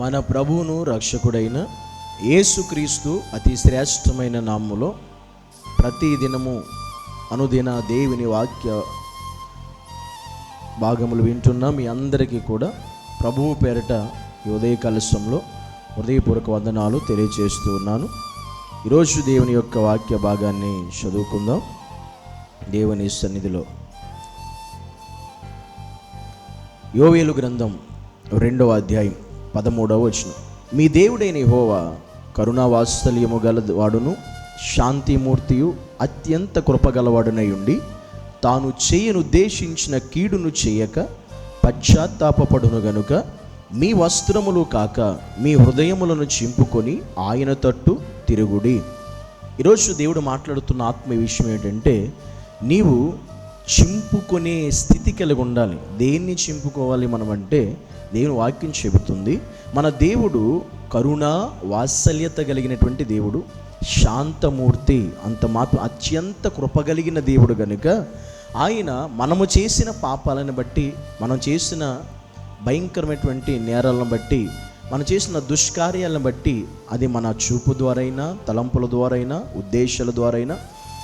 మన ప్రభువును రక్షకుడైన యేసుక్రీస్తు అతి శ్రేష్టమైన నామములో ప్రతి దినము అనుదిన దేవుని వాక్య భాగములు వింటున్న మీ అందరికీ కూడా ప్రభువు పేరిట ఈ ఉదయకాల సమయంలో హృదయపూర్వక వందనాలు తెలియజేస్తూ ఉన్నాను. ఈరోజు దేవుని యొక్క వాక్య భాగాన్ని చదువుకుందాం. దేవుని సన్నిధిలో యోవేలు గ్రంథం 2వ అధ్యాయం 13వ వచనం. మీ దేవుడైన యెహోవా కరుణావాత్సల్యము గలవాడును శాంతిమూర్తియు అత్యంత కృపగలవాడునై ఉండి తాను చేయనుద్దేశించిన కీడును చేయక పశ్చాత్తాపపడును గనుక మీ వస్త్రములు కాక మీ హృదయములను చింపుకొని ఆయన తట్టు తిరుగుడి. ఈరోజు దేవుడు మాట్లాడుతున్న ఆత్మీయ విషయం ఏంటంటే, నీవు చింపుకునే స్థితి కలిగి ఉండాలి. దేన్ని చింపుకోవాలి మనం అంటే, దేవుని వాక్యం చెబుతుంది మన దేవుడు కరుణ వాత్సల్యత కలిగినటువంటి దేవుడు, శాంతమూర్తి, అంత మాత్రం అత్యంత కృపగలిగిన దేవుడు గనుక ఆయన మనము చేసిన పాపాలను బట్టి, మనం చేసిన భయంకరమైనటువంటి నేరాలను బట్టి, మనం చేసిన దుష్కార్యాలను బట్టి, అది మన చూపు ద్వారా అయినా, తలంపుల ద్వారా అయినా, ఉద్దేశాల ద్వారా అయినా,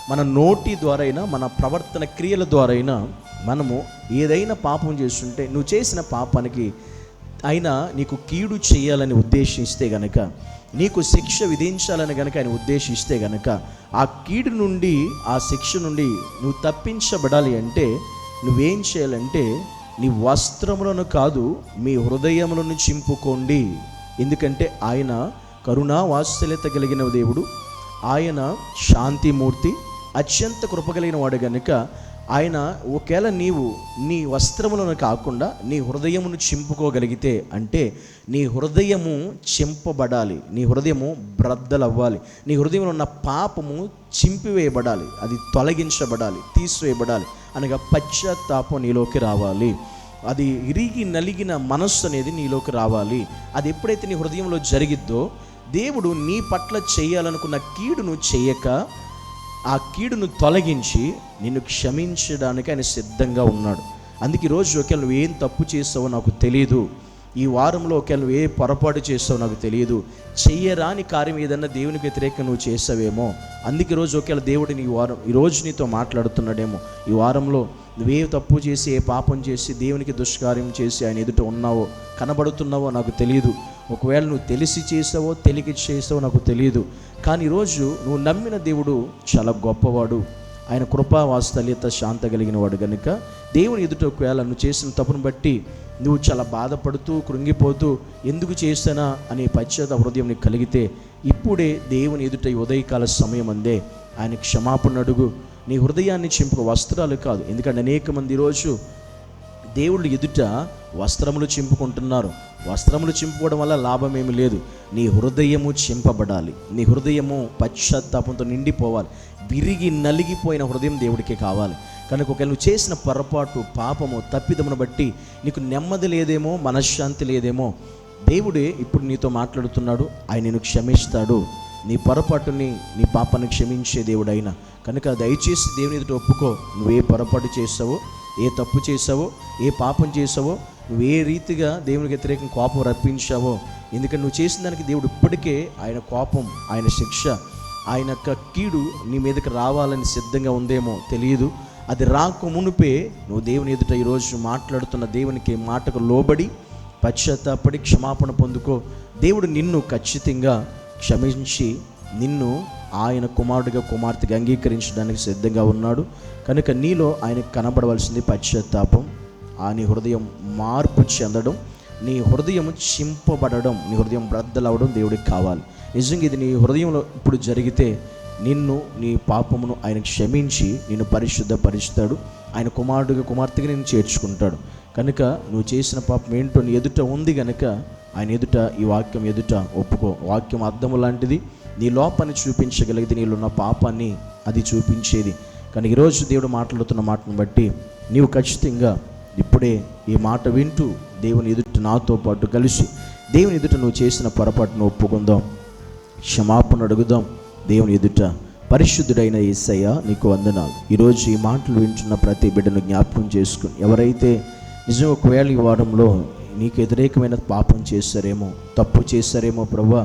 మన నోటి ద్వారా అయినా, మన ప్రవర్తన క్రియల ద్వారా అయినా మనము ఏదైనా పాపం చేస్తుంటే, నువ్వు చేసిన పాపానికి ఆయన నీకు కీడు చేయాలని ఉద్దేశిస్తే గనక, నీకు శిక్ష విధించాలని గనక ఆయన ఉద్దేశిస్తే గనక, ఆ కీడు నుండి, ఆ శిక్ష నుండి నువ్వు తప్పించబడాలి అంటే నువ్వేం చేయాలంటే, నీ వస్త్రములను కాదు మీ హృదయములను చింపుకోండి. ఎందుకంటే ఆయన కరుణా వాత్సల్యత కలిగిన దేవుడు, ఆయన శాంతిమూర్తి, అత్యంత కృపగలిగిన వాడు గనుక ఆయన ఒకవేళ నీవు నీ వస్త్రములను కాకుండా నీ హృదయమును చింపుకోగలిగితే, అంటే నీ హృదయము చింపబడాలి, నీ హృదయము బ్రద్దలవ్వాలి, నీ హృదయంలో ఉన్న పాపము చింపివేయబడాలి, అది తొలగించబడాలి, తీసివేయబడాలి అనగా పశ్చాత్తాపం నీలోకి రావాలి. అది ఇరిగి నలిగిన మనస్సు అనేది నీలోకి రావాలి. అది ఎప్పుడైతే నీ హృదయంలో జరిగిద్దో, దేవుడు నీ పట్ల చేయాలనుకున్న కీడును చేయక ఆ కీడును తొలగించి నిన్ను క్షమించడానికి ఆయన సిద్ధంగా ఉన్నాడు. అందుకే ఈరోజు ఒకవేళ నువ్వు ఏం తప్పు చేస్తావో నాకు తెలియదు, ఈ వారంలో ఒకవేళ నువ్వు ఏ పొరపాటు చేస్తావో నాకు తెలియదు, చెయ్యరాని కార్యం ఏదన్నా దేవునికి వ్యతిరేకంగా నువ్వు చేసావేమో, అందుకే ఈరోజు ఒకవేళ దేవుడిని ఈరోజు నీతో మాట్లాడుతున్నాడేమో, ఈ వారంలో నువ్వే తప్పు చేసి, ఏ పాపం చేసి, దేవునికి దుష్కార్యం చేసి ఆయన ఎదుట ఉన్నావో, కనబడుతున్నావో నాకు తెలియదు. ఒకవేళ నువ్వు తెలిసి చేసావో తెలియక చేసావో నాకు తెలియదు. కానీ ఈరోజు నువ్వు నమ్మిన దేవుడు చాలా గొప్పవాడు, ఆయన కృపా వాత్సల్యత శాంత కలిగిన వాడు కనుక దేవుని ఎదుట ఒకవేళ నువ్వు చేసిన తప్పును బట్టి నువ్వు చాలా బాధపడుతూ కృంగిపోతూ ఎందుకు చేశానా అనే పశ్చాత్తాప హృదయం నీకు కలిగితే, ఇప్పుడే దేవుని ఎదుట ఈ ఉదయకాల సమయం అందే ఆయన క్షమాపణ అడుగు. నీ హృదయాన్ని చింపుకో, వస్త్రాలు కాదు. ఎందుకంటే అనేక మంది ఈరోజు దేవుళ్ళు ఎదుట వస్త్రములు చింపుకుంటున్నారు. వస్త్రములు చింపుకోవడం వల్ల లాభం ఏమి లేదు. నీ హృదయము చింపబడాలి, నీ హృదయము పశ్చాత్తాపంతో నిండిపోవాలి. విరిగి నలిగిపోయిన హృదయం దేవుడికి కావాలి. కనుక ఒకవేళ నువ్వు చేసిన పొరపాటు, పాపము, తప్పిదమును బట్టి నీకు నెమ్మది లేదేమో, మనశ్శాంతి లేదేమో, దేవుడే ఇప్పుడు నీతో మాట్లాడుతున్నాడు. ఆయన నిన్ను క్షమిస్తాడు. నీ పొరపాటుని, నీ పాపాన్ని క్షమించే దేవుడు ఆయన కనుక దయచేసి దేవుని ఎదుట ఒప్పుకో. నువ్వే పొరపాటు చేసావో, ఏ తప్పు చేసావో, ఏ పాపం చేసావో, నువ్వు ఏ రీతిగా దేవునికి వ్యతిరేకం కోపం రప్పించావో, ఎందుకంటే నువ్వు చేసిన దానికి దేవుడు ఇప్పటికే ఆయన కోపం, ఆయన శిక్ష, ఆయన యొక్క కీడు నీ మీదకి రావాలని సిద్ధంగా ఉందేమో తెలియదు. అది రాక మునుపే నువ్వు దేవుని ఎదుట ఈరోజు మాట్లాడుతున్న దేవునికి మాటకు లోబడి పశ్చాత్తాపడి క్షమాపణ పొందుకో. దేవుడు నిన్ను ఖచ్చితంగా క్షమించి నిన్ను ఆయన కుమారుడిగా, కుమార్తెగా అంగీకరించడానికి సిద్ధంగా ఉన్నాడు. కనుక నీలో ఆయనకు కనబడవలసింది పశ్చాత్తాపం, నీ హృదయం మార్పు చెందడం, నీ హృదయం చింపబడడం, నీ హృదయం బ్రద్దలవడం దేవుడికి కావాలి. నిజంగా ఇది నీ హృదయంలో ఇప్పుడు జరిగితే నిన్ను, నీ పాపమును ఆయన క్షమించి నిన్ను పరిశుద్ధపరుస్తాడు. ఆయన కుమారుడిగా, కుమార్తెగా నిన్ను చేర్చుకుంటాడు. కనుక నువ్వు చేసిన పాపం ఏంటో నీ ఎదుట ఉంది కనుక ఆయన ఎదుట, ఈ వాక్యం ఎదుట ఒప్పుకో. వాక్యం అద్దము లాంటిది, నీ లోపాన్ని చూపించగలిగితే నీలో ఉన్న పాపాన్ని అది చూపించేది. కానీ ఈరోజు దేవుడు మాట్లాడుతున్న మాటను బట్టి నీవు ఖచ్చితంగా ఇప్పుడే ఈ మాట వింటూ దేవుని ఎదుట నాతో పాటు కలిసి దేవుని ఎదుట నువ్వు చేసిన పొరపాటును ఒప్పుకుందాం, క్షమాపణ అడుగుదాం దేవుని ఎదుట. పరిశుద్ధుడైన యేసయ్య నీకు వందనాలు. ఈరోజు ఈ మాటలు వింటున్న ప్రతి బిడ్డను జ్ఞాపకం చేసుకుని, ఎవరైతే నిజం ఒకవేళ ఈ వారంలో నీకు వ్యతిరేకమైన పాపం చేశారేమో, తప్పు చేశారేమో ప్రభా,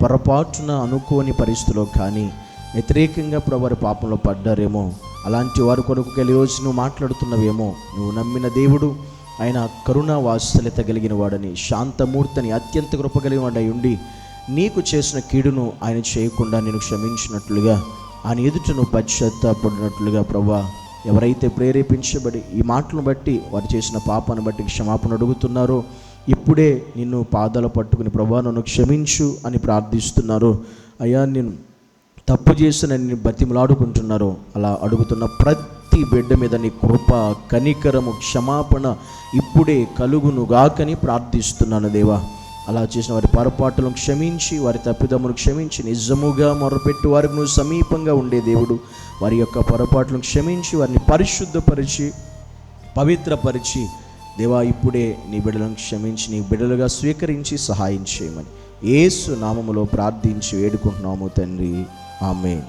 పొరపాటున అనుకోని పరిస్థితిలో కానీ వ్యతిరేకంగా ప్రభు పాపంలో పడ్డారేమో, అలాంటి వారి కొరకు ఈరోజు నువ్వు మాట్లాడుతున్నవేమో. నువ్వు నమ్మిన దేవుడు ఆయన కరుణా వాత్సల్యత కలిగిన వాడని, శాంతమూర్తిని, అత్యంత కృప కలిగిన వాడై ఉండి నీకు చేసిన కీడును ఆయన చేయకుండా నేను క్షమించినట్లుగా, ఆయన ఎదుట నువ్వు పశ్చాత్తాపడినట్లుగా ప్రభా, ఎవరైతే ప్రేరేపించబడి ఈ మాటలను బట్టి వారు చేసిన పాపాన్ని బట్టి క్షమాపణ అడుగుతున్నారో, ఇప్పుడే నిన్ను పాదాలు పట్టుకుని ప్రభా నన్ను క్షమించు అని ప్రార్థిస్తున్నారు. అయ్యా నేను తప్పు చేసిన నేను బతిమలాడుకుంటున్నారు. అలా అడుగుతున్న ప్రతి బిడ్డ మీద నీ కృప, కనికరము, క్షమాపణ ఇప్పుడే కలుగునుగాకని ప్రార్థిస్తున్నాను దేవా. అలా చేసిన వారి పొరపాటులను క్షమించి, వారి తప్పిదమును క్షమించి, నిజముగా మొరపెట్టి వారికి నువ్వు సమీపంగా ఉండే దేవుడు. వారి యొక్క పొరపాట్లను క్షమించి వారిని పరిశుద్ధపరిచి పవిత్రపరిచి దేవా ఇప్పుడే నీ బిడ్డలను క్షమించి నీ బిడ్డలుగా స్వీకరించి సహాయం చేయమని యేసు నామములో ప్రార్థించి వేడుకుంటున్నాము తండ్రి. ఆమేన్.